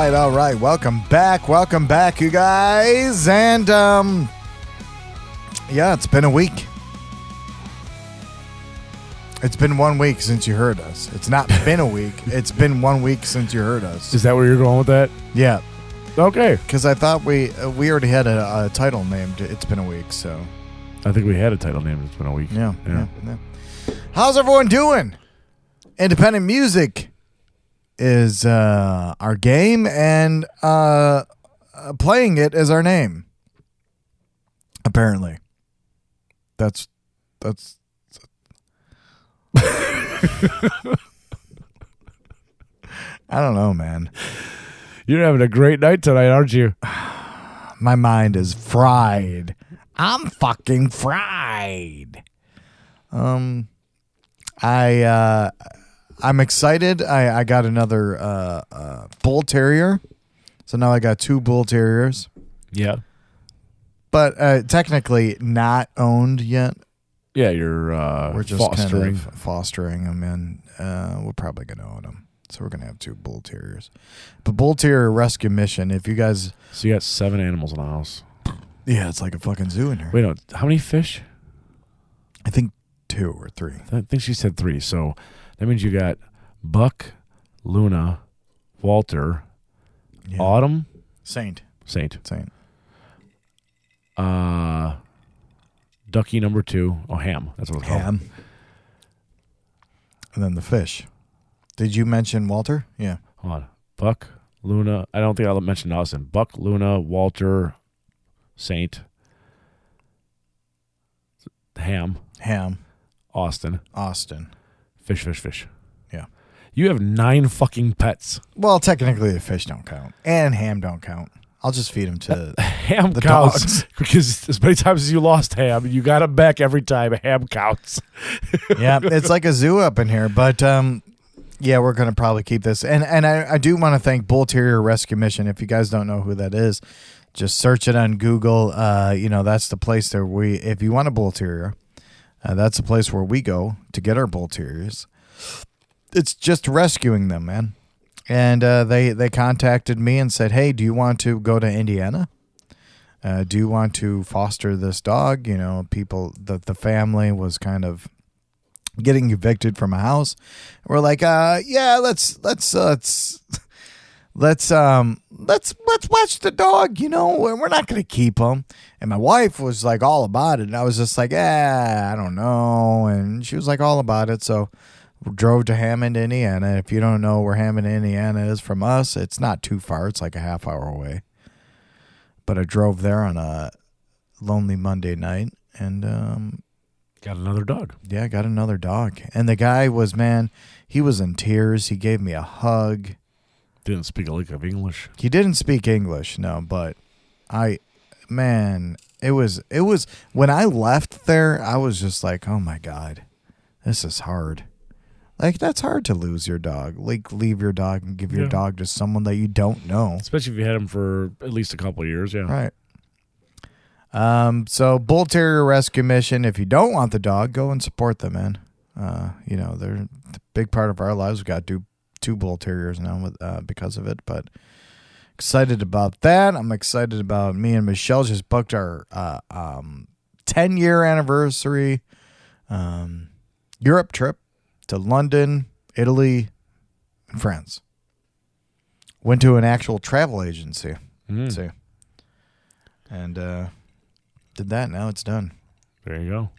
right. Welcome back, you guys. And, yeah, it's been a week. It's been 1 week since you heard us. It's not been a week. It's been 1 week since you heard us. Is that where you're going with that? Yeah. Okay. Because I thought we already had a title named It's Been a Week, so. I think we had a title named It's Been a Week. Yeah. How's everyone doing? Independent music is our game, and playing it is our name. Apparently. That's I don't know, man. You're having a great night tonight, aren't you? My mind is fried. I'm fucking fried. I'm excited. I got another bull terrier. So now I got 2 bull terriers. Yeah. But technically not owned yet. Yeah, you're we're just fostering. kind of fostering them, and we're probably going to own them. So we're going to have 2 bull terriers. But bull terrier rescue mission, if you guys... So you got 7 animals in the house. Yeah, it's like a fucking zoo in here. Wait, no, how many fish? I think 2 or 3. I think she said 3. So that means you got Buck, Luna, Walter, Autumn, Saint. Ducky number 2. Oh, Ham. That's what it's called. Ham. And then the fish. Did you mention Walter? Yeah. Hold on. Buck, Luna. I don't think I mentioned Austin. Buck, Luna, Walter, Saint, Ham, Austin. Fish. Yeah. You have 9 fucking pets. Well, technically the fish don't count. And Ham don't count. I'll just feed them to Ham the counts dogs. because as many times as you lost Ham, you got him back every time. Ham counts. Yeah, it's like a zoo up in here. But yeah, we're going to probably keep this. And I do want to thank Bull Terrier Rescue Mission. If you guys don't know who that is, just search it on Google. That's the place that if you want a bull terrier, that's the place where we go to get our bull terriers. It's just rescuing them, man. And they contacted me and said, hey, do you want to go to Indiana? Do you want to foster this dog? You know, the family was kind of getting evicted from a house. We're like, yeah, let's watch the dog. You know, we're not going to keep him. And my wife was like all about it. And I was just like, I don't know. And she was like all about it. So we drove to Hammond, Indiana. If you don't know where Hammond, Indiana is from us, it's not too far. It's like a half hour away. But I drove there on a lonely Monday night and Got another dog. Yeah, got another dog. And the guy was, man, he was in tears. He gave me a hug. Didn't speak a lick of English. He didn't speak English, no, but it was when I left there, I was just like, oh my God, this is hard. Like, that's hard to lose your dog. Like, leave your dog and give your dog to someone that you don't know. Especially if you had him for at least a couple of years, yeah. Right. So Bull Terrier Rescue Mission, if you don't want the dog, go and support them, man. They're a big part of our lives. We've got 2 Bull Terriers now because of it, but excited about that. I'm excited about me and Michelle just booked our 10-year anniversary Europe trip to London, Italy, and France. Went to an actual travel agency. See. And did that. Now it's done. There you go.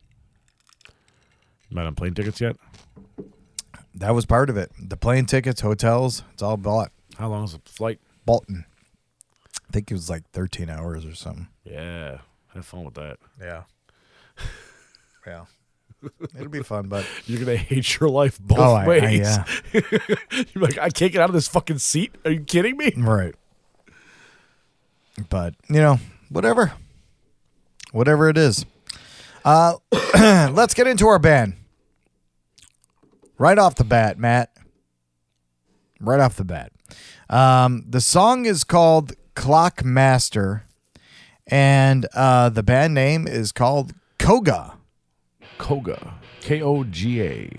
Not on plane tickets yet? That was part of it. The plane tickets, hotels, it's all bought. How long is the flight? Bolton. I think it was like 13 hours or something. Yeah. Have fun with that. Yeah. Yeah. It'll be fun, but you're going to hate your life both ways. Yeah. You're like, I can't get out of this fucking seat. Are you kidding me? Right. But, whatever. Whatever it is. Let's get into our band. Right off the bat, Matt. Right off the bat. The song is called Clock Master, and the band name is called KOGA. KOGA. K-O-G-A.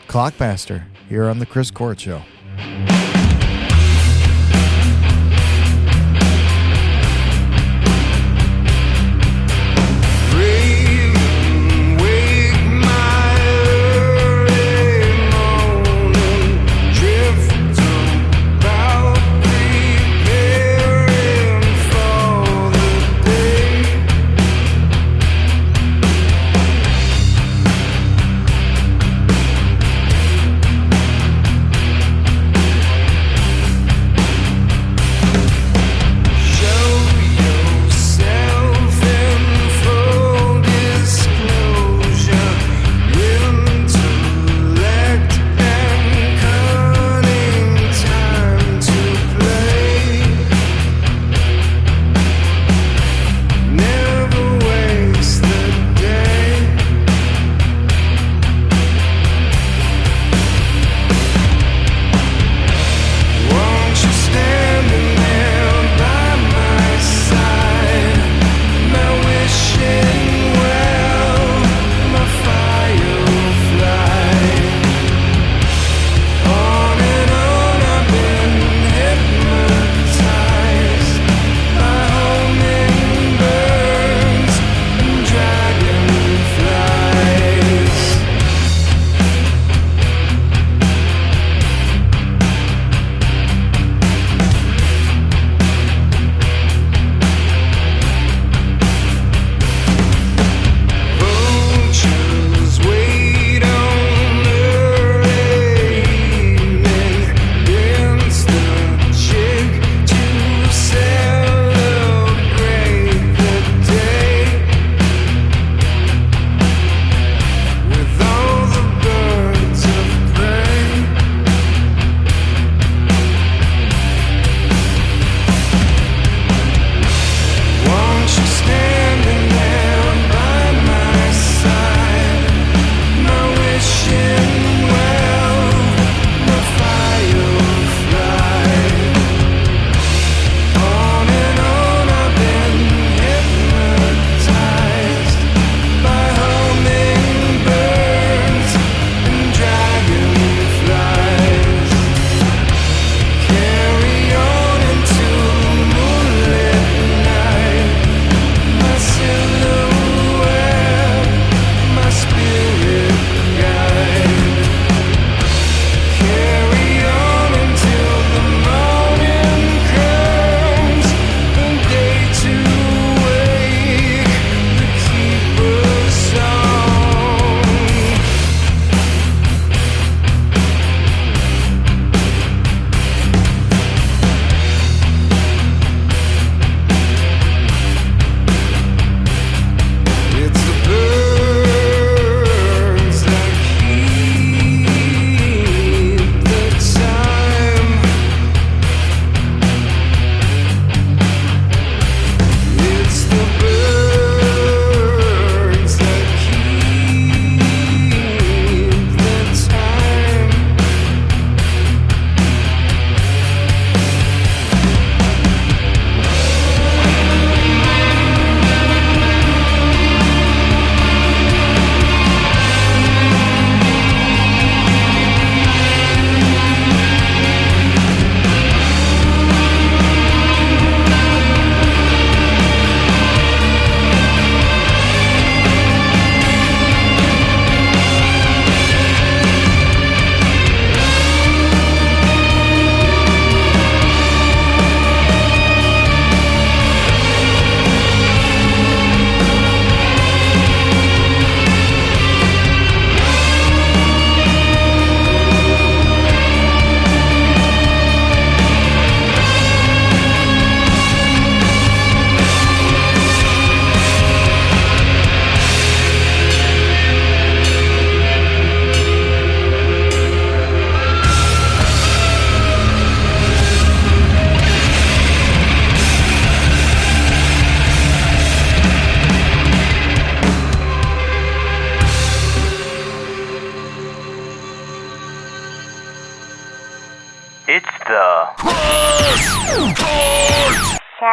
Clock Master, here on the Chris Court Show.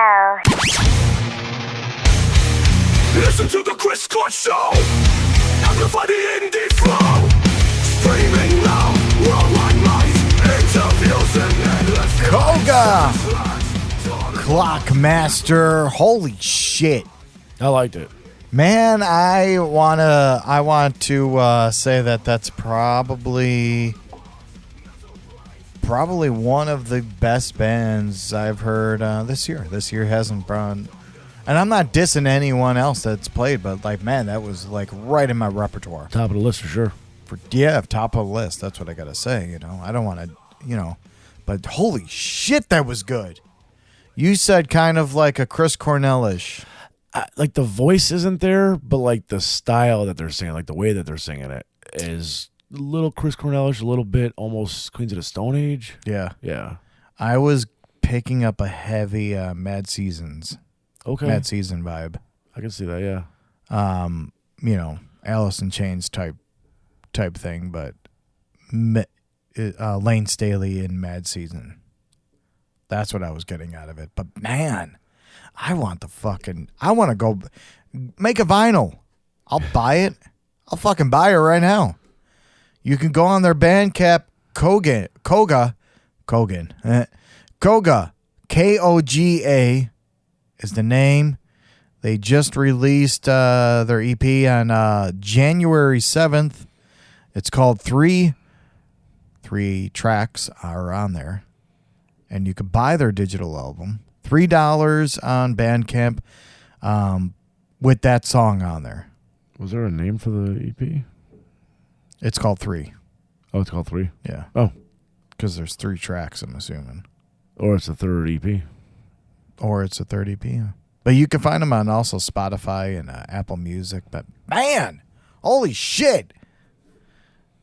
show. Listen to the Chris Scott Show. Amplify the indie flow. Streaming now, worldwide might. Interviews and endless KOGA Clockmaster. Holy shit. I liked it. Man, I want to say that that's probably one of the best bands I've heard this year. This year hasn't brought, and I'm not dissing anyone else that's played, but like, man, that was like right in my repertoire. Top of the list for sure. Top of the list. That's what I gotta say. You know, I don't want to, but holy shit, that was good. You said kind of like a Chris Cornell-ish. Like the voice isn't there, but like the style that they're singing, like the way that they're singing it is a little Chris Cornell-ish, a little bit almost Queens of the Stone Age. Yeah. Yeah. I was picking up a heavy Mad Seasons. Okay. Mad Season vibe. I can see that, yeah. Alice in Chains type thing, but Lane Staley in Mad Season. That's what I was getting out of it. But man, I want to go make a vinyl. I'll buy it. I'll fucking buy it right now. You can go on their Bandcamp, KOGA, KOGA is the name. They just released their EP on January 7th. It's called Three. 3 tracks are on there. And you can buy their digital album. $3 on Bandcamp with that song on there. Was there a name for the EP? It's called 3. Oh, it's called 3? Yeah. Oh. Because there's 3 tracks, I'm assuming. Or it's the third EP. Or it's a third EP. But you can find them on also Spotify and Apple Music. But man, holy shit.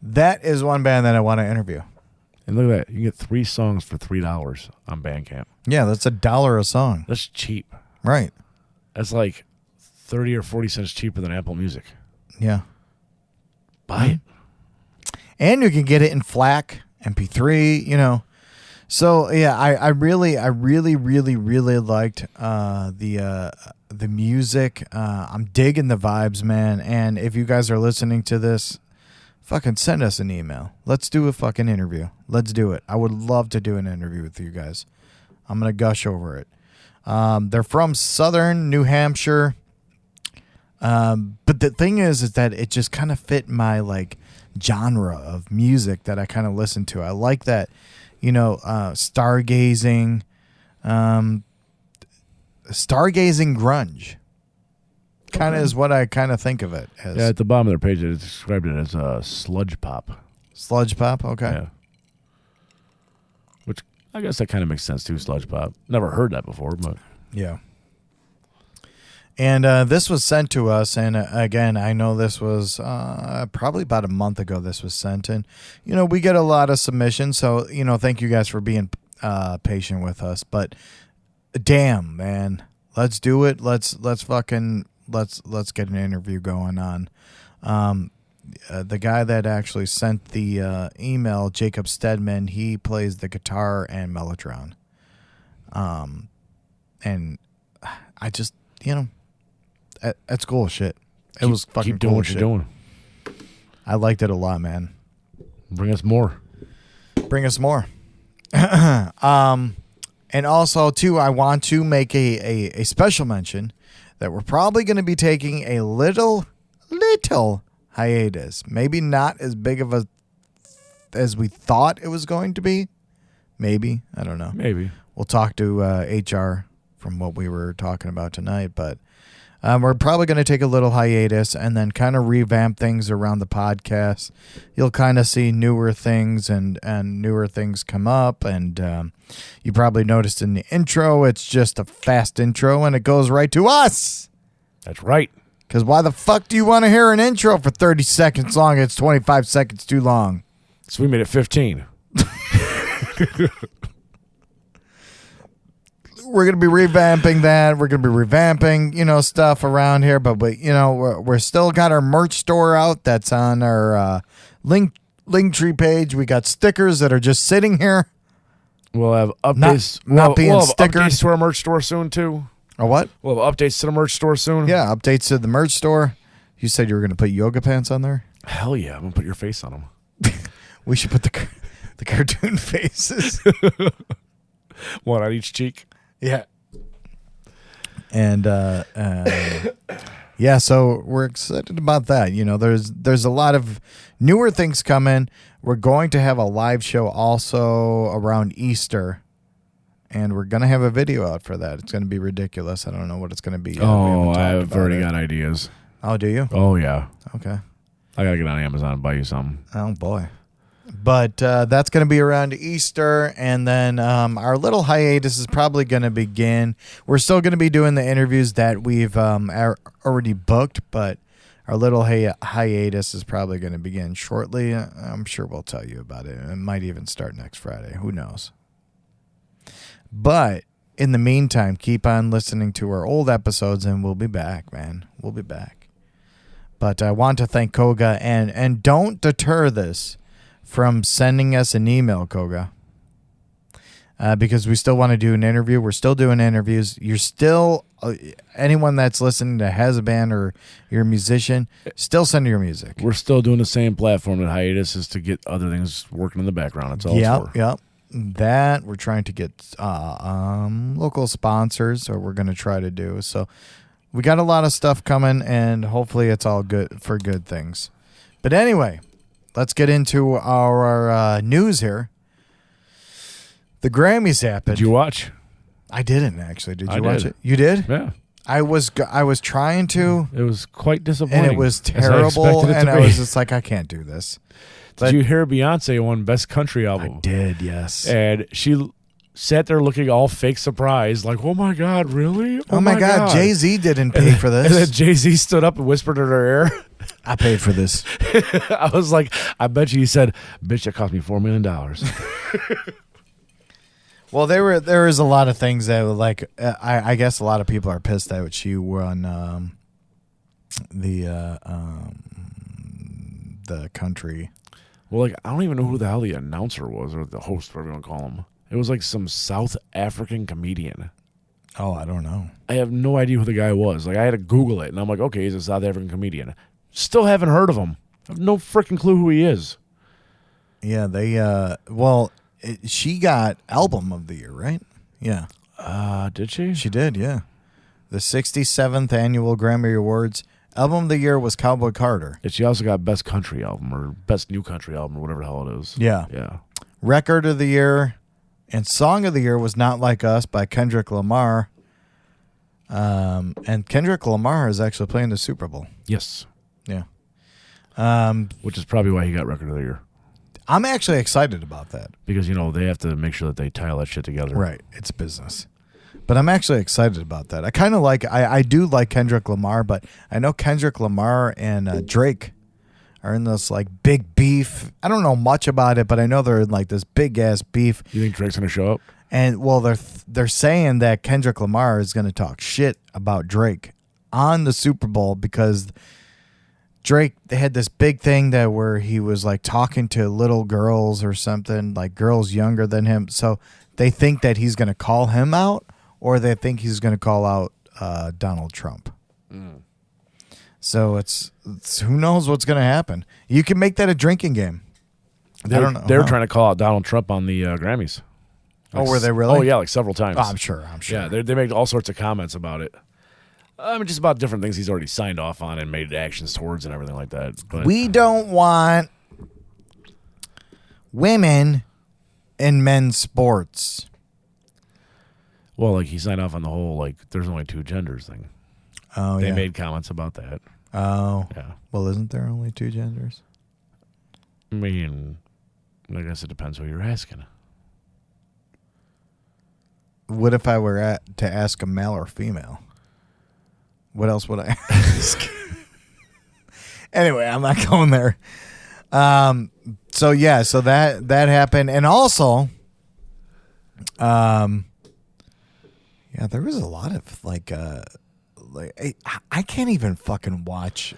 That is one band that I want to interview. And look at that. You can get 3 songs for $3 on Bandcamp. Yeah, that's $1 a song. That's cheap. Right. That's like 30 or 40 cents cheaper than Apple Music. Yeah. Buy it. And you can get it in FLAC, MP3, So yeah, I really liked the music. I'm digging the vibes, man. And if you guys are listening to this, fucking send us an email. Let's do a fucking interview. Let's do it. I would love to do an interview with you guys. I'm gonna gush over it. They're from Southern New Hampshire. But the thing is that it just kind of fit my like genre of music that I kind of listen to. I like that, stargazing grunge. Kind of is what I kind of think of it as. Yeah, at the bottom of their page, it described it as sludge pop. Sludge pop, okay. Yeah. Which I guess that kind of makes sense too, sludge pop. Never heard that before, but yeah. And this was sent to us, and again, I know this was probably about a month ago this was sent, and, we get a lot of submissions, so, thank you guys for being patient with us, but damn, man, let's do it. Let's get an interview going on. The guy that actually sent the email, Jacob Stedman, he plays the guitar and mellotron. And I just, that's cool shit. It was fucking keep doing cool what shit. You're doing. I liked it a lot, man. Bring us more. And also, too, I want to make a special mention that we're probably going to be taking a little hiatus. Maybe not as big of as we thought it was going to be. Maybe. I don't know. Maybe. We'll talk to HR from what we were talking about tonight, but we're probably going to take a little hiatus and then kind of revamp things around the podcast. You'll kind of see newer things and newer things come up. And you probably noticed in the intro, it's just a fast intro and it goes right to us. That's right. Because why the fuck do you want to hear an intro for 30 seconds long? It's 25 seconds too long. So we made it 15. We're going to be revamping that. We're going to be revamping, stuff around here. But we're still got our merch store out. That's on our Linktree page. We got stickers that are just sitting here. We'll have updates. Not being we'll have stickers. updates to our merch store soon too. Or what? We'll have updates to the merch store soon. Yeah, updates to the merch store. You said you were going to put yoga pants on there? Hell yeah! I'm gonna put your face on them. We should put the cartoon faces. One on each cheek. Yeah. And yeah, so we're excited about that. You know, there's a lot of newer things coming. We're going to have a live show also around Easter, and we're going to have a video out for that. It's going to be ridiculous. I don't know what it's going to be yet. Oh, I've already got ideas. Oh, do you? Oh yeah. Okay. I gotta get on Amazon and buy you something. Oh boy. But that's going to be around Easter, and then our little hiatus is probably going to begin. We're still going to be doing the interviews that we've already booked, but our little hiatus is probably going to begin shortly. I'm sure we'll tell you about it. It might even start next Friday. Who knows? But in the meantime, keep on listening to our old episodes, and we'll be back, man. We'll be back. But I want to thank KOGA, and don't deter this from sending us an email, KOGA, because we still want to do an interview. We're still doing interviews. You're still, anyone that's listening that has a band or you're a musician, still send your music. We're still doing the same platform that hiatus is to get other things working in the background. That's all it's for. Yep. That we're trying to get local sponsors, so we're going to try to do. So we got a lot of stuff coming, and hopefully it's all good for good things. But anyway, let's get into our news here. The Grammys happened. Did you watch? I didn't actually. Did you I watch did. it? You did? Yeah. I was trying to, It was quite disappointing. and it was as I terrible, expected it to and I be. was just like, I can't do this. Did you hear Beyonce won Best Country Album? I did, yes. And she sat there looking all fake surprised, like, "Oh my God, really? Oh my God, Jay-Z didn't pay for this. And then Jay-Z stood up and whispered in her ear. I paid for this. I was like, I bet you he said, "Bitch, that cost me $4 million." Well, there was a lot of things that were like, I guess a lot of people are pissed that she won the country. Well, like, I don't even know who the hell the announcer was or the host, whatever you want to call him. It was like some South African comedian. Oh, I don't know. I have no idea who the guy was. Like, I had to Google it, and I'm like, okay, he's a South African comedian. Still haven't heard of him. I have no freaking clue who he is. Yeah, she got Album of the Year, right? Yeah. Did she? She did, yeah. The 67th Annual Grammy Awards. Album of the Year was Cowboy Carter. And she also got Best Country Album or Best New Country Album or whatever the hell it is. Yeah. Yeah. Record of the Year and Song of the Year was Not Like Us by Kendrick Lamar. And Kendrick Lamar is actually playing the Super Bowl. Yes. Yeah. Which is probably why he got Record of the Year. I'm actually excited about that. Because, they have to make sure that they tie all that shit together. Right. It's business. But I'm actually excited about that. I kind of like, I do like Kendrick Lamar, but I know Kendrick Lamar and Drake are in this like big beef. I don't know much about it, but I know they're in like this big ass beef. You think Drake's going to show up? And well, they're saying that Kendrick Lamar is going to talk shit about Drake on the Super Bowl because Drake, they had this big thing that where he was like talking to little girls or something, like girls younger than him. So they think that he's going to call him out, or they think he's going to call out Donald Trump. Mm. So it's who knows what's going to happen. You can make that a drinking game. I don't know. They were trying to call out Donald Trump on the Grammys. Oh, were they really? Oh, yeah, like several times. Oh, I'm sure. Yeah, they made all sorts of comments about it. Just about different things he's already signed off on and made actions towards and everything like that. But we don't want women in men's sports. Well, like he signed off on the whole, like, there's only two genders thing. Oh, They made comments about that. Oh. Yeah. Well, isn't there only two genders? I mean, I guess it depends who you're asking. What if I were to ask a male or female? What else would I ask? Anyway, I'm not going there. So that happened, and also, there was a lot of like I can't even fucking watch.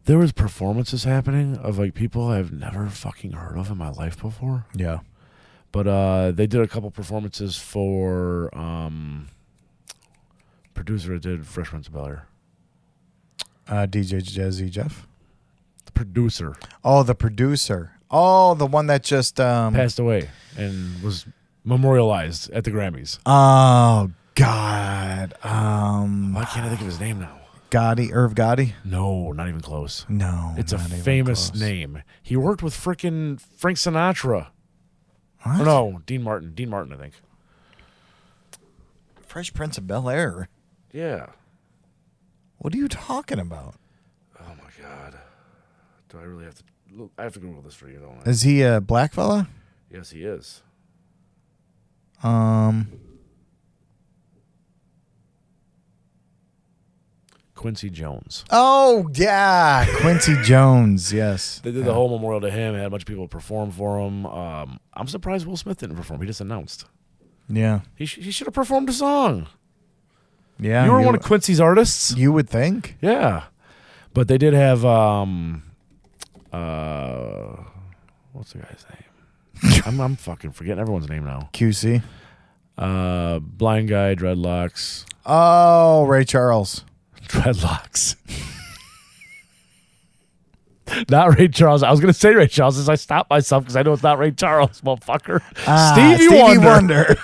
There was performances happening of like people I've never fucking heard of in my life before. Yeah. But they did a couple performances for producer that did Fresh Prince of Bel-Air. DJ Jazzy Jeff. The producer Oh, the producer. Oh, the one that just passed away and was memorialized at the Grammys. Oh God. Why can't I think of his name now? Irv Gotti? No, not even close. No. It's a not even famous close. name. He worked with frickin' Frank Sinatra. What? Oh, no, Dean Martin. Dean Martin, I think. Fresh Prince of Bel-Air. Yeah. What are you talking about? Oh my God. Do I really have to? Look, I have to Google this for you, don't I? Is he a black fella? Yes, he is. Quincy Jones. Oh yeah, Quincy Jones. Yes. They did the whole memorial to him. Had a bunch of people perform for him. I'm surprised Will Smith didn't perform. He just announced. Yeah. He should have performed a song. Yeah. You were one of Quincy's artists. You would think. Yeah, but they did have what's the guy's name? I'm fucking forgetting everyone's name now. QC. Blind guy, dreadlocks. Oh, Ray Charles. Dreadlocks. Not Ray Charles. I was going to say Ray Charles as I stopped myself because I know it's not Ray Charles, motherfucker. Stevie Wonder.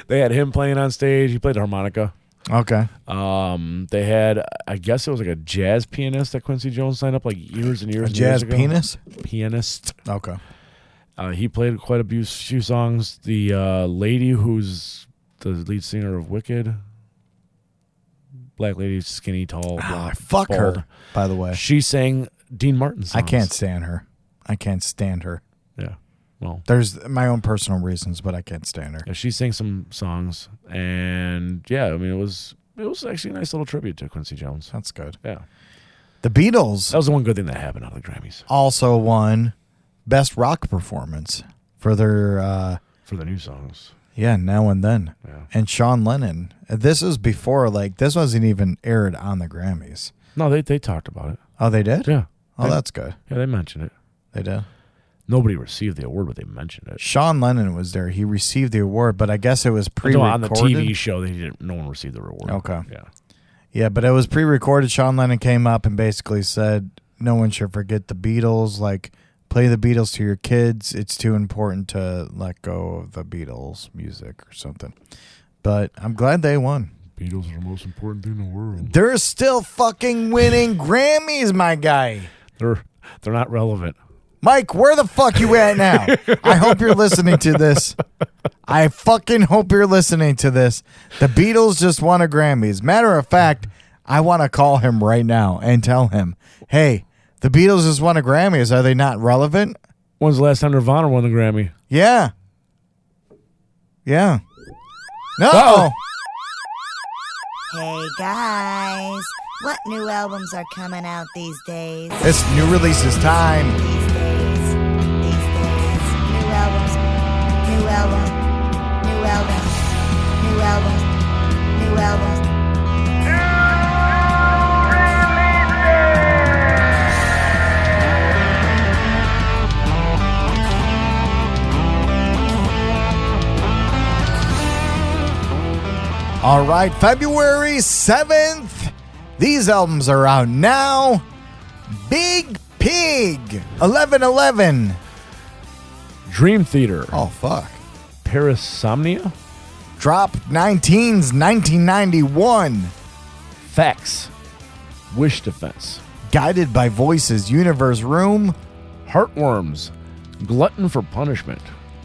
They had him playing on stage. He played the harmonica. Okay. They had, I guess it was like a jazz pianist that Quincy Jones signed up like years and years A and jazz years ago. Pianist. Okay. He played quite a few songs. The lady who's the lead singer of Wicked, black lady, skinny, tall, blonde, Fuck bald. her, by the way. She sang Dean Martin songs. I can't stand her. I can't stand her. Yeah. Well, There's my own personal reasons, but I can't stand her. yeah, she sang some songs, and yeah, I mean it was actually a nice little tribute to Quincy Jones. That's good. Yeah, The Beatles that was the one good thing that happened out of the Grammys also won Best Rock Performance for their for the new songs. Now and Then. Yeah. And Sean Lennon. This was before, this wasn't even aired on the Grammys. No, they talked about it. Oh, they did? Yeah. Oh, that's good. Yeah, they mentioned it. They did. Nobody received the award, but they mentioned it. Sean Lennon was there. He received the award, but I guess it was No, pre-recorded. on the TV show, no one received the reward. Okay. Yeah. Yeah, but it was pre-recorded. Sean Lennon came up and basically said, no one should forget the Beatles. Play the Beatles to your kids. It's too important to let go of the Beatles music or something. But I'm glad they won. Beatles are the most important thing in the world. They're still fucking winning Grammys, my guy. They're not relevant. Mike, where the fuck you at now? I hope you're listening to this. I fucking hope you're listening to this. The Beatles just won a Grammys. Matter of fact, I want to call him right now and tell him, hey, the Beatles just won a Grammys. Are they not relevant? When's the last time Nirvana won the Grammy? Yeah. Yeah. No. Uh-oh. Hey guys, what new albums are coming out these days? It's new releases time. These days, new albums, new albums, new albums, new albums, new albums. All right, February 7th. These albums are out now. Big Pig, 1111. Dream Theater. Oh, fuck. Parasomnia. Drop 19's 1991. Facts. Wish Defense. Guided by Voices, Universe Room. Heartworms. Glutton for Punishment.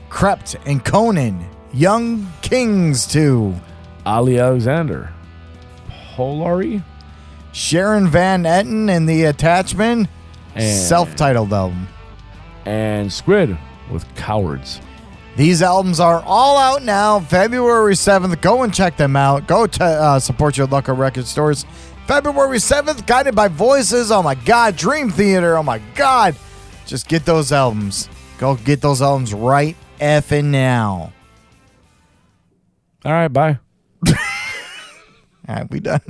Crept and Conan. Young Kings 2. Ali Alexander. Polari. Sharon Van Etten and the Attachment. And- Self-titled album. And Squid with Cowards. These albums are all out now, February 7th. Go and check them out. Go to support your local record stores. February 7th, Guided by Voices. Oh, my God. Dream Theater. Oh, my God. Just get those albums. Go get those albums right effing now. All right, bye. All right, we done.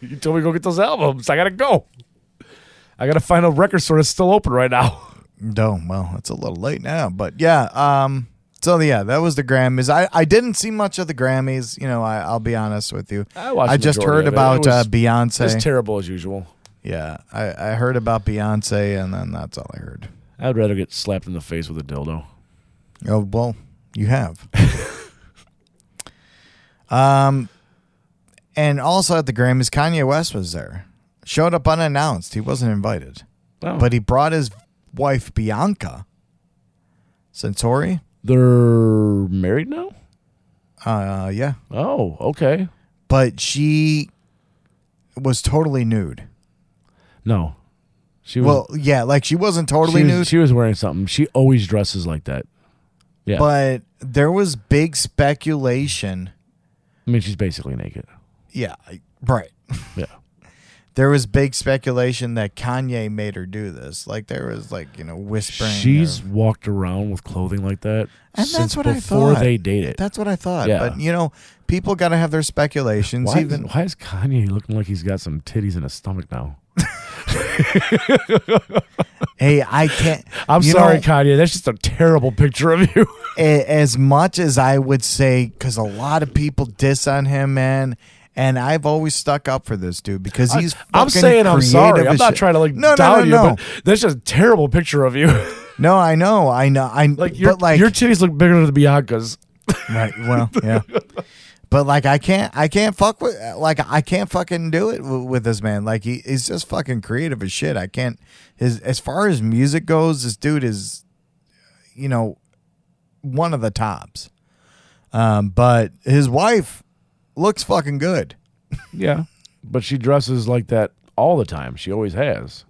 You told me to go get those albums. I got to go. I got to find a record store that's still open right now. No, well, it's a little late now, but yeah. So yeah, that was the Grammys. I didn't see much of the Grammys. You know, I'll be honest with you. I just heard about Beyonce. It's terrible as usual. Yeah, I heard about Beyonce, and then that's all I heard. I'd rather get slapped in the face with a dildo. Oh well, you have. And also at the Grammys, Kanye West was there. Showed up unannounced. He wasn't invited, but he brought his wife Bianca Centauri. They're married now? Yeah. Oh, okay. But she was totally nude. No. She was, well, yeah, like she wasn't totally nude. She was wearing something. She always dresses like that. Yeah. But there was big speculation. I mean, she's basically naked. Yeah, right. Yeah. There was big speculation that Kanye made her do this. Like there was whispering. She's walked around with clothing like that and since that's what before I thought. they dated. That's what I thought. Yeah. But people got to have their speculations. Why is Kanye looking like he's got some titties in his stomach now? Hey, I can't. I'm sorry, Kanye. That's just a terrible picture of you. As much as I would say, because a lot of people diss on him, man. And I've always stuck up for this dude because he's fucking I'm saying I'm sorry. I'm not shit. trying to down you, but that's just a terrible picture of you. No, I know. Your titties look bigger than Bianca's. Right. Well, yeah. But I can't fucking do it with this man. Like he's just fucking creative as shit. I can't. As far as music goes, this dude is, one of the tops. But his wife looks fucking good. Yeah, but she dresses like that all the time. She always has.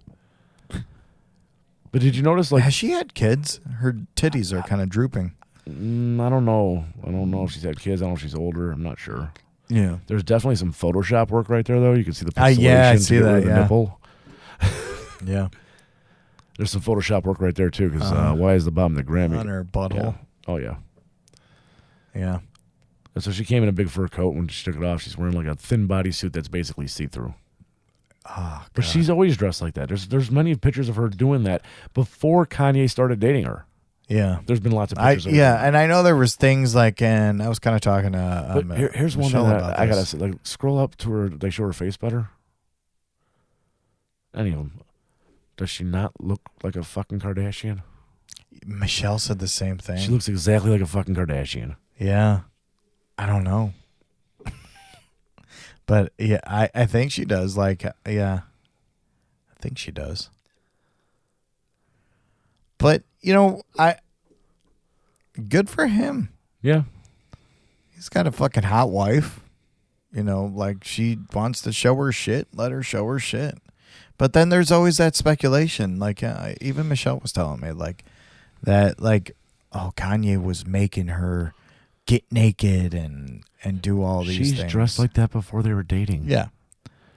But did you notice? Has she had kids? Her titties are kind of drooping. I don't know. I don't know if she's had kids. I don't know if she's older. I'm not sure. Yeah. There's definitely some Photoshop work right there, though. You can see the pixelation. Yeah, I see that. The nipple. Yeah. There's some Photoshop work right there too. Because why is the bottom of the Grammy on her butthole? Yeah. Oh yeah. Yeah. And so she came in a big fur coat. When she took it off, she's wearing like a thin bodysuit that's basically see-through. Oh, but she's always dressed like that. There's many pictures of her doing that before Kanye started dating her. Yeah. There's been lots of pictures of her. Yeah, and I know there was things like, and I was kind of talking to here's one that I gotta say, like, scroll up to her. They show her face better. Any of them. Does she not look like a fucking Kardashian? Michelle said the same thing. She looks exactly like a fucking Kardashian. Yeah. I don't know. But yeah, I think she does. I think she does. But, good for him. Yeah. He's got a fucking hot wife. She wants to show her shit, let her show her shit. But then there's always that speculation. Even Michelle was telling me, Kanye was making her get naked and do all these things. She's dressed like that before they were dating. Yeah.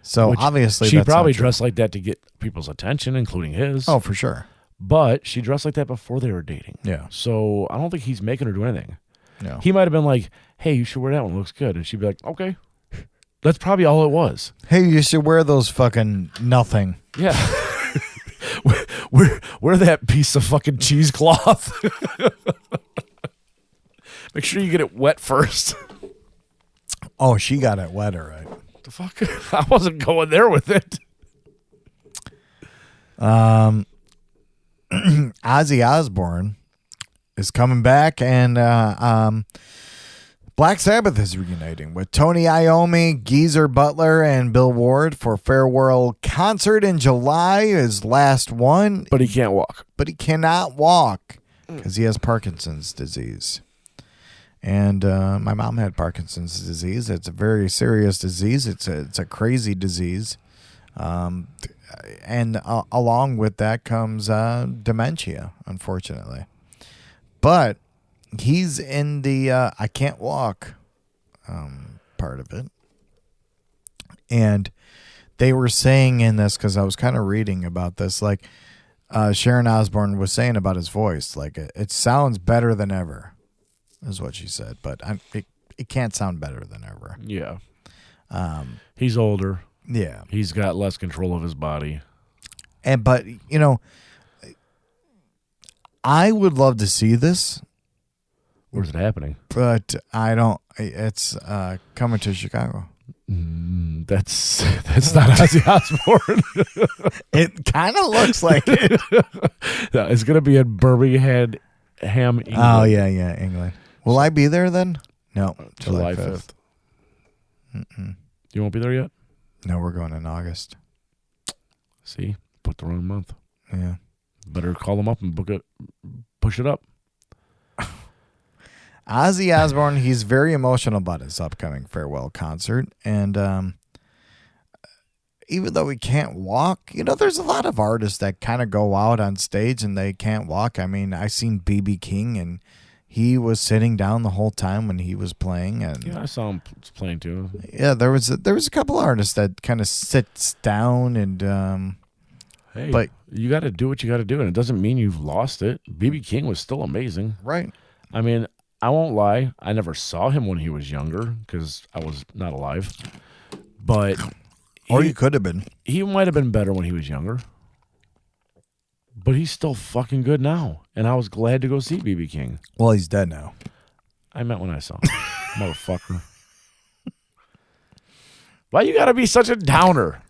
So obviously she probably dressed like that to get people's attention, including his. Oh, for sure. But she dressed like that before they were dating. Yeah. So I don't think he's making her do anything. No. He might have been like, hey, you should wear that one. It looks good. And she'd be like, okay. That's probably all it was. Hey, you should wear those fucking nothing. Yeah. wear that piece of fucking cheesecloth. Make sure you get it wet first. Oh, she got it wet, all right. The fuck? I wasn't going there with it. Ozzy Osbourne is coming back, and Black Sabbath is reuniting with Tony Iommi, Geezer Butler, and Bill Ward for Farewell concert in July. His last one. But he can't walk. But he cannot walk because he has Parkinson's disease. And my mom had Parkinson's disease. It's a very serious disease. It's a crazy disease. And along with that comes dementia, unfortunately. But he's in the I can't walk part of it. And they were saying in this, because I was kind of reading about this, Sharon Osbourne was saying about his voice, it sounds better than ever, is what she said. But it can't sound better than ever. Yeah. He's older. Yeah. He's got less control of his body. But I would love to see this, Where's it happening? but I don't. It's coming to Chicago. That's not Ozzy Osbourne. It kind of looks like it. No, it's gonna be in Birmingham, England. Oh yeah, England. Will I be there then? No, July 5th. You won't be there yet? No, we're going in August. See, put the wrong month. Yeah. Better call them up and book it. Push it up. Ozzy Osbourne, he's very emotional about his upcoming farewell concert. And even though he can't walk, there's a lot of artists that kind of go out on stage and they can't walk. I mean, I seen B.B. King, and he was sitting down the whole time when he was playing. And Yeah, I saw him playing too. yeah, there was a couple artists that kind of sits down and Hey, but you got to do what you got to do, and it doesn't mean you've lost it. B.B. King was still amazing. right. I mean, I won't lie. I never saw him when he was younger because I was not alive. But Or you could have been. he might have been better when he was younger. But he's still fucking good now. And I was glad to go see B.B. King. Well, he's dead now. I meant when I saw him. Motherfucker. Why you got to be such a downer?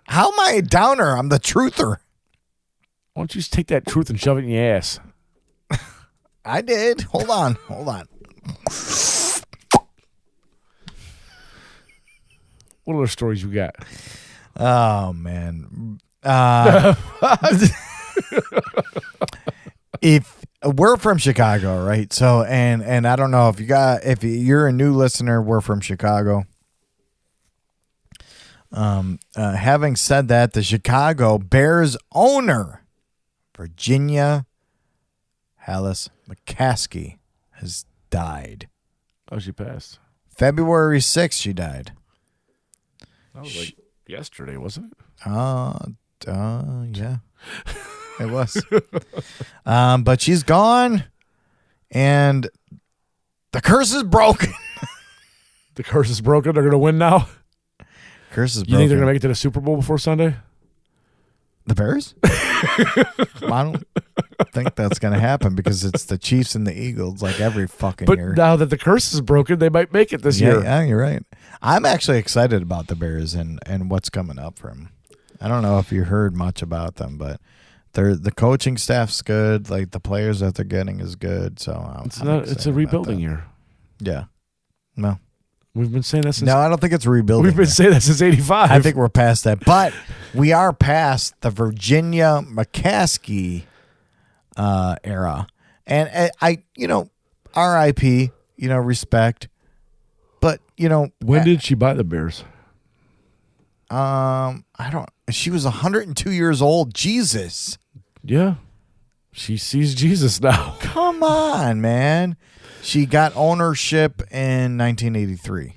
How am I a downer? I'm the truther. Why don't you just take that truth and shove it in your ass? I did. Hold on. What other stories you got? Oh man. If we're from Chicago, right? So and I don't know if you're a new listener, we're from Chicago. Having said that, the Chicago Bears owner, Virginia Hallis McCaskey, has died. Oh, she passed. February 6th, she died. That was like yesterday, wasn't it? Yeah, it was. But she's gone, and the curse is broken. The curse is broken. They're going to win now. Curse is You broken. think they're going to make it to the Super Bowl before Sunday? The Bears? I don't think that's going to happen because it's the Chiefs and the Eagles like every fucking But year. now that the curse is broken, they might make it this year. Yeah, you're right. I'm actually excited about the Bears and what's coming up for them. I don't know if you heard much about them, but the coaching staff's good. Like the players that they're getting is good. So I'm It's excited a about rebuilding that. year. Yeah. No. We've been saying that since No, I don't think it's rebuilding. we've been year. saying that since '85. I think we're past that, but we are past the Virginia McCaskey era, and I, R.I.P. Respect, but when did she buy the Bears? I don't. She was 102 years old. Jesus, Yeah, she sees Jesus now. come on, man. She got ownership in 1983.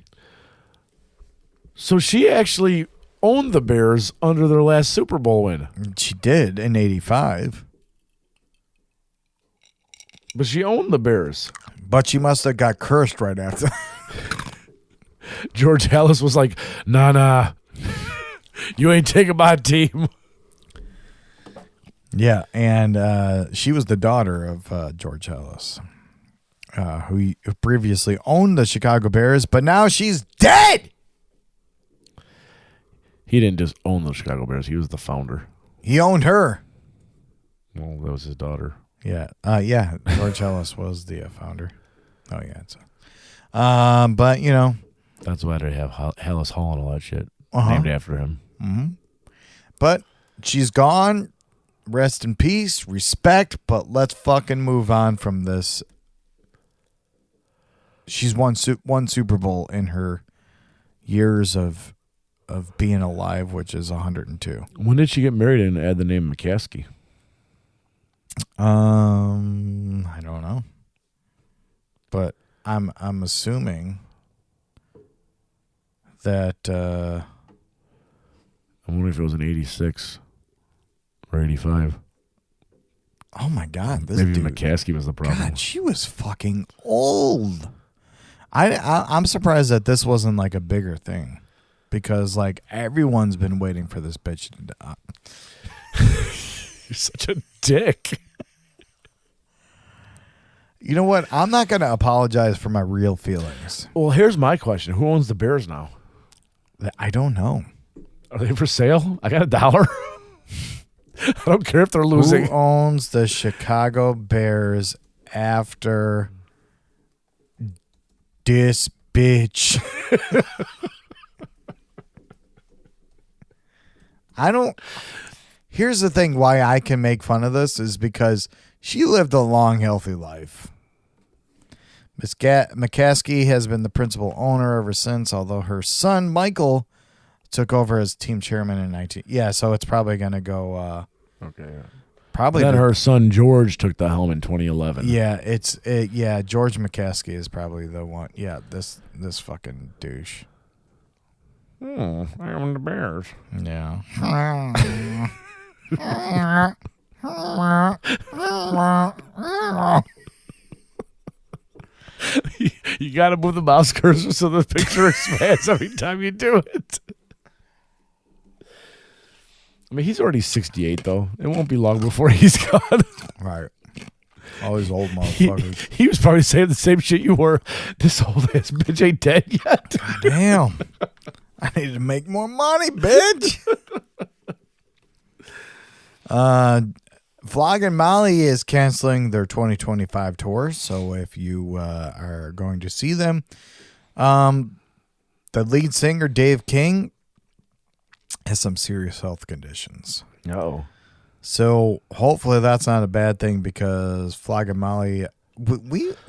So she actually owned the Bears under their last Super Bowl win. She did in 85, But she owned the Bears. but she must have got cursed right after. George Hallis was like, nah, you ain't taking my team. Yeah, and she was the daughter of George Hallis, who previously owned the Chicago Bears, but now she's dead. He didn't just own the Chicago Bears. He was the founder. He owned her. Well, that was his daughter. Yeah, George Hallis was the founder. Oh yeah, but That's why they have Hallis Hall and all that shit Uh-huh. named after him. but she's gone. Rest in peace, respect. But let's fucking move on from this. She's won Super Bowl in her years of being alive, which is 102. When did she get married and add the name McCaskey? I don't know, but I'm assuming that I wonder if it was in 86 or 85. oh my god, this Maybe dude, McCaskey was the problem. God, she was fucking old. I'm surprised that this wasn't like a bigger thing, because like everyone's been waiting for this bitch to die. You're such a dick. You know what? I'm not going to apologize for my real feelings. Well, here's my question: who owns the Bears now? I don't know. Are they for sale? I got $1. I don't care if they're losing. Who owns the Chicago Bears after this bitch? I don't. Here's the thing why I can make fun of this is because she lived a long, healthy life. Miss McCaskey has been the principal owner ever since, although her son, Michael, took over as team chairman in 19... Yeah, so it's probably going to go... Okay, yeah. Probably then her son, George, took the helm in 2011. Yeah, George McCaskey is probably the one. Yeah, this fucking douche. I own the Bears. Yeah. You got to move the mouse cursor so the picture expands every time you do it. I mean, he's already 68, though. It won't be long before he's gone. Right. All these old motherfuckers. He was probably saying the same shit you were. This old ass bitch ain't dead yet. God damn. I need to make more money, bitch. Flogging Molly is canceling their 2025 tour. So if you are going to see them, the lead singer, Dave King, has some serious health conditions. No. So hopefully that's not a bad thing because Flogging Molly.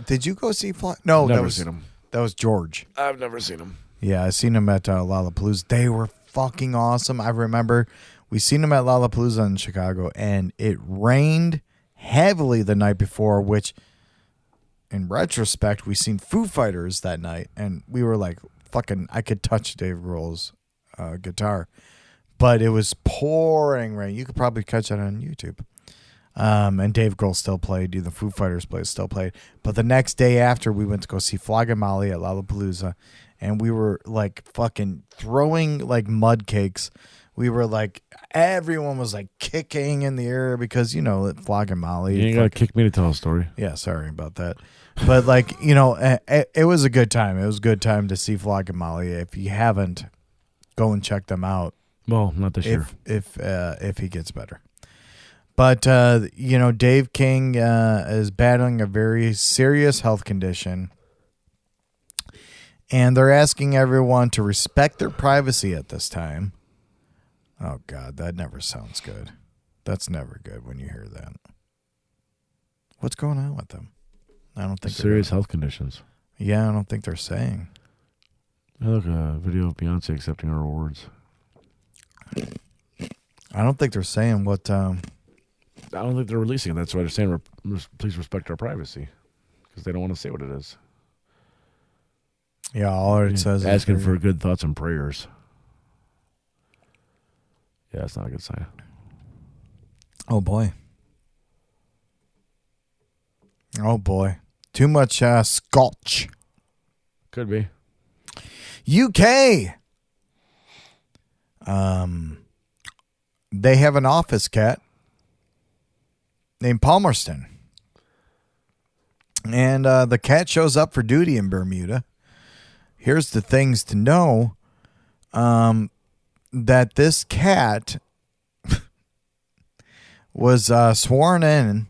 Did you go see No, never seen him. That was George. I've never seen him. Yeah, I seen him at Lollapalooza. They were fucking awesome. I remember we seen him at Lollapalooza in Chicago, and it rained heavily the night before, which, in retrospect, we seen Foo Fighters that night, and we were like, fucking, I could touch Dave Grohl's guitar. But it was pouring rain. You could probably catch that on YouTube. And Dave Grohl still played. The Foo Fighters still played. But the next day after, we went to go see Flogging Molly at Lollapalooza. And we were like fucking throwing like mud cakes. We were like, everyone was like kicking in the air because, Flogging Molly. You ain't got to kick me to tell a story. Yeah, sorry about that. But like, it was a good time. It was a good time to see Flogging Molly. If you haven't, go and check them out. Well, not this year. If he gets better. But, Dave King is battling a very serious health condition. And they're asking everyone to respect their privacy at this time. Oh, God, that never sounds good. That's never good when you hear that. What's going on with them? I don't think serious health conditions. Yeah, I don't think they're saying. I look a video of Beyonce accepting her awards. I don't think they're saying what. I don't think they're releasing it. That's why they're saying, please respect our privacy. Because they don't want to say what it is. Yeah, all it says asking for good thoughts and prayers. Yeah, that's not a good sign. Oh, boy. Oh, boy. Too much scotch. Could be. UK. They have an office cat named Palmerston. And the cat shows up for duty in Bermuda. Here's the things to know. That this cat was sworn in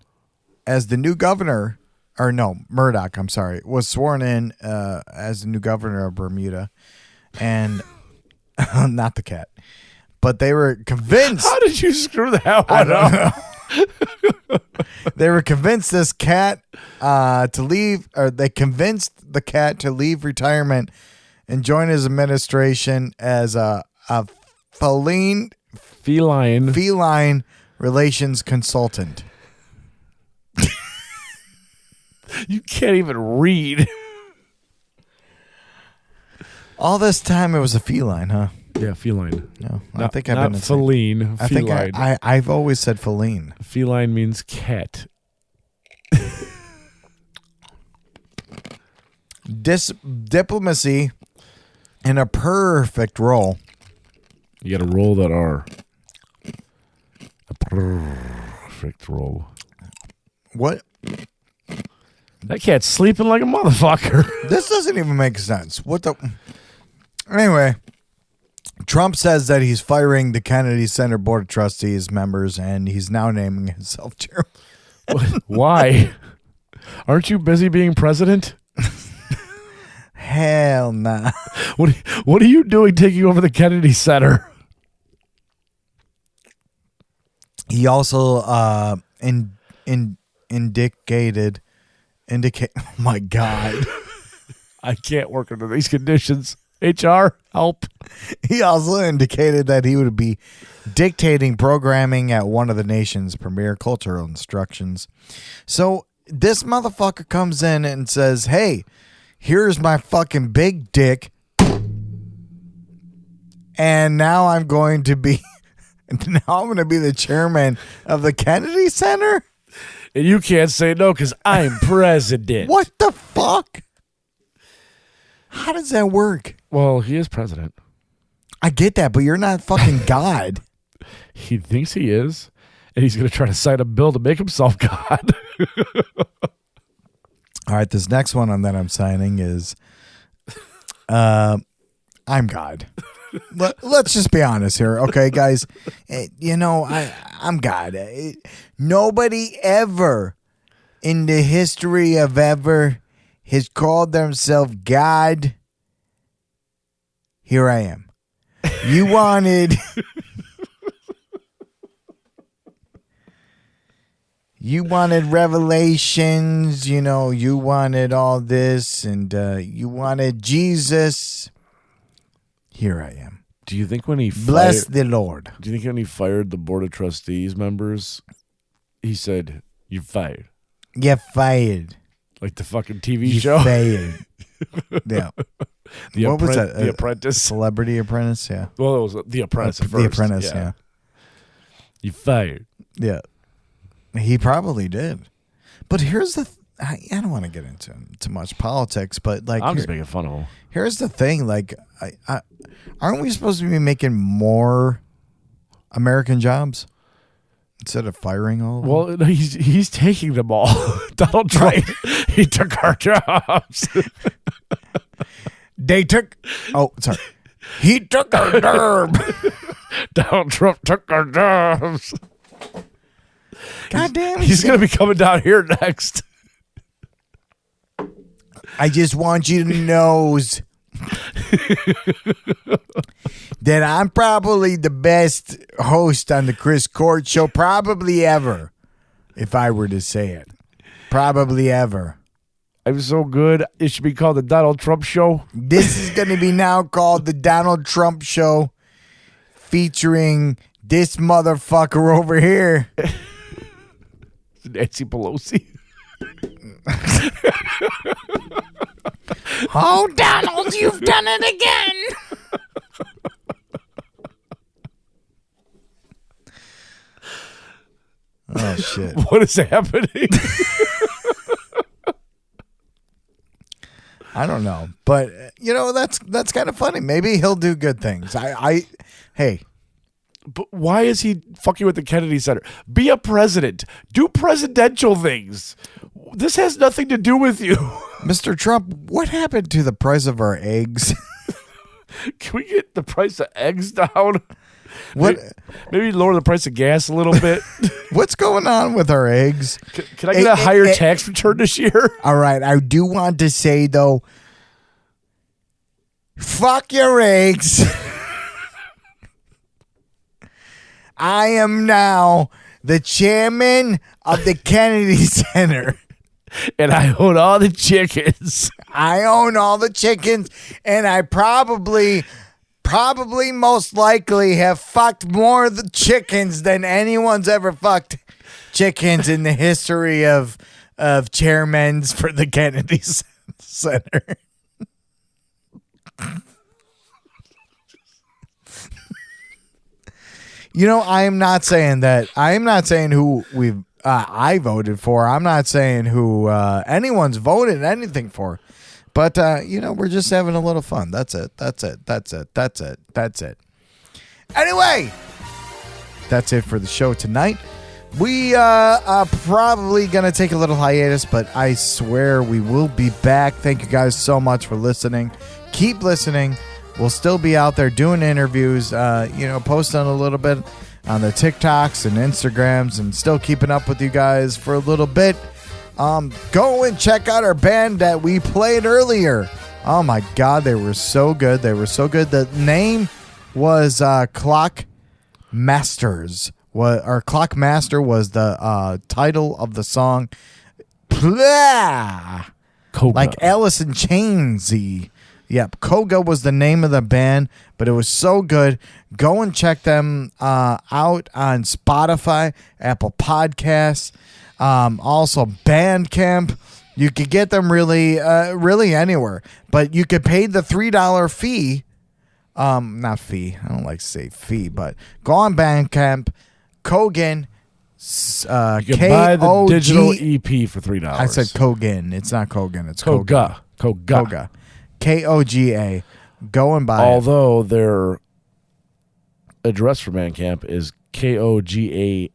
as the new governor. Or no, Murdoch, I'm sorry. Was sworn in as the new governor of Bermuda. And not the cat. But they were convinced. How did you screw that one up? They were convinced this cat to leave, or they convinced the cat to leave retirement and join his administration as a feline relations consultant. You can't even read. All this time it was a feline, huh? Yeah, feline. No, I think I've not been feline. I think I've always said feline. Feline means cat. Diplomacy in a perfect role. You got to roll that R. A perfect roll. What That cat's sleeping like a motherfucker. This doesn't even make sense. What the? Anyway, Trump says that he's firing the Kennedy Center Board of Trustees members, and he's now naming himself chairman. Why? Aren't you busy being president? Hell nah. What are you doing taking over the Kennedy Center? He also indicate. Oh my God. I can't work under these conditions. HR, help. He also indicated that he would be dictating programming at one of the nation's premier cultural instructions. So this motherfucker comes in and says, hey, here's my fucking big dick. And now I'm going to be the chairman of the Kennedy Center. And you can't say no because I'm president. What the fuck? How does that work? Well, he is president. I get that, but you're not fucking God. He thinks he is, and he's going to try to sign a bill to make himself God. All right, this next one that I'm signing is I'm God. Let's just be honest here, okay, guys? I'm God. Nobody ever in the history of ever has called themselves God. Here I am. You wanted... You wanted revelations, you wanted all this, and you wanted Jesus. Here I am. Do you think when he Bless the Lord. Do you think when he fired the Board of Trustees members, he said, "You're fired"? You're fired. Like the fucking TV You show. Fired. Yeah. What was that? The Apprentice. Celebrity Apprentice. Yeah. Well, it was The Apprentice at first. The Apprentice. Yeah. You fired. Yeah. He probably did. But here's the. I don't want to get into too much politics, but like I'm just making fun of him. Here's the thing, like, aren't we supposed to be making more American jobs instead of firing all of them? Well, he's taking them all. Donald Trump, he took our jobs. They took. Oh, sorry. He took our job. Donald Trump took our jobs. God damn it. He's going to be coming down here next. I just want you to know that I'm probably the best host on the Chris Court Show, probably ever, if I were to say it. Probably ever. I'm so good. It should be called the Donald Trump Show. This is going to be now called the Donald Trump Show, featuring this motherfucker over here. Nancy Pelosi. Oh, Donald, you've done it again. Oh, shit. What is happening? I don't know. But, that's kind of funny. Maybe he'll do good things. Hey. But why is he fucking with the Kennedy Center? Be a president. Do presidential things. This has nothing to do with you. Mr. Trump, what happened to the price of our eggs? Can we get the price of eggs down? What? Maybe lower the price of gas a little bit. What's going on with our eggs? Can I get a higher tax return this year? All right. I do want to say, though, fuck your eggs. I am now the chairman of the Kennedy Center. And I own all the chickens. I own all the chickens, and I probably most likely have fucked more of the chickens than anyone's ever fucked chickens in the history of chairmans for the Kennedy Center. I am not saying that. I am not saying who I voted for. I'm not saying who anyone's voted anything for. But, we're just having a little fun. That's it. Anyway, that's it for the show tonight. We are probably going to take a little hiatus, but I swear we will be back. Thank you guys so much for listening. Keep listening. We'll still be out there doing interviews, posting a little bit on the TikToks and Instagrams, and still keeping up with you guys for a little bit. Go and check out our band that we played earlier. Oh my God, they were so good. The name was Clock Masters. Clock Master was the title of the song. Blah! KOGA. Like Alice in Chainsy. Yep, KOGA was the name of the band, but it was so good. Go and check them out on Spotify, Apple Podcasts, also Bandcamp. You could get them really anywhere, but you could pay the $3 fee. Not fee. I don't like to say fee, but go on Bandcamp, Kogan. You can buy the digital EP for $3. I said Kogan. It's not Kogan. It's KOGA. KOGA. KOGA. Go and buy it. Although their address for Bandcamp is KOGANH,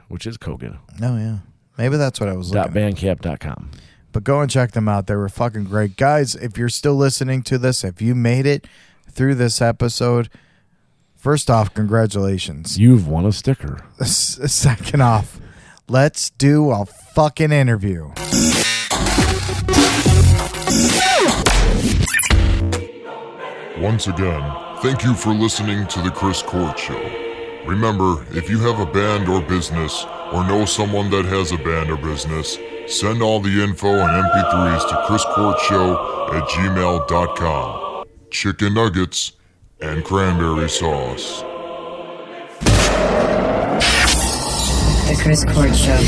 which is Kogan. Oh, yeah. Maybe that's what I was looking at. .bandcamp.com. But go and check them out. They were fucking great. Guys, if you're still listening to this, if you made it through this episode, first off, congratulations. You've won a sticker. Second off, let's do a fucking interview. Once again, thank you for listening to The Chris Court Show. Remember, if you have a band or business, or know someone that has a band or business, send all the info and MP3s to chriscourtshow@gmail.com. Chicken nuggets and cranberry sauce. The Chris Court Show.